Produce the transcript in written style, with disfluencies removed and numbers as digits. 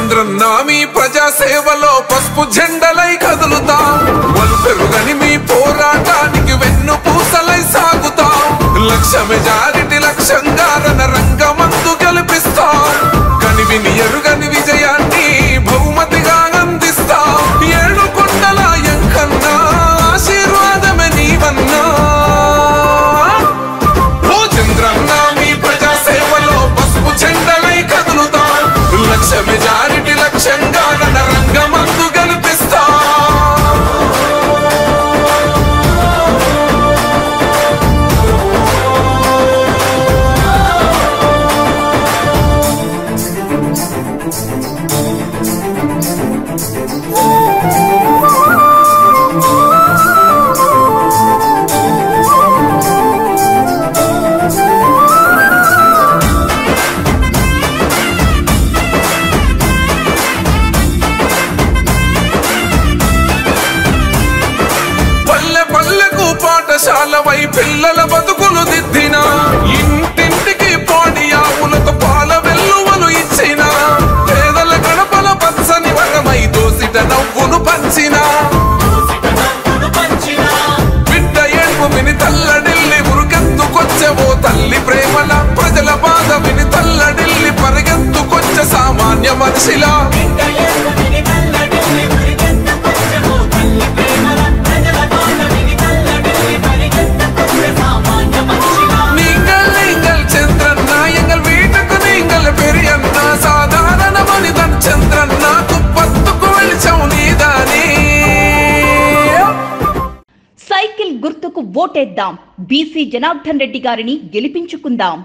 చంద్రన్న మీ ప్రజా సేవలో పసుపు జెండలై కదులుతాం వలు పెరుగని మీ పోరాటానికి వెన్ను పూసలై సాగుతాం లక్ష మెజారిటీ లక్ష్యంగా రణరంగమందు గెలిపిస్తాం కనివిని ఎరుగని విజయాన్ని బహుమతిగా అందిస్తాం ఏడు కొండల ఎంకన్నా ఆశీర్వాదమే నీవన్నా ఓ చంద్రన్న మీ ప్రజా సేవలో పసుపు జెండలై కదులుతాం లక్ష మెజారిటీ లక్ష్యంగా రణరంగమందు గెలిపిస్తాం పాఠశాలవై పిల్లల బతుకులు దిద్దిన ఇంటింటికి పాడి ఆవులతో పాల వెల్లువలు ఇచ్చిన పేదల గడపల పచ్చని వరమై దోసిట నవ్వును పంచిన బిడ్డ ఏడుపు విని తల్లడిల్లి ఉరుకెత్తుకొచ్చెవో తల్లి ప్రేమల ప్రజల బాధ విని తల్లడిల్లి పరిగెత్తుకొచ్చే సామాన్య మనిషిలా సైకిల్ గుర్తుకు ఓటేద్దాం బీసీ జనార్దన్ రెడ్డి గారిని గెలిపించుకుందాం.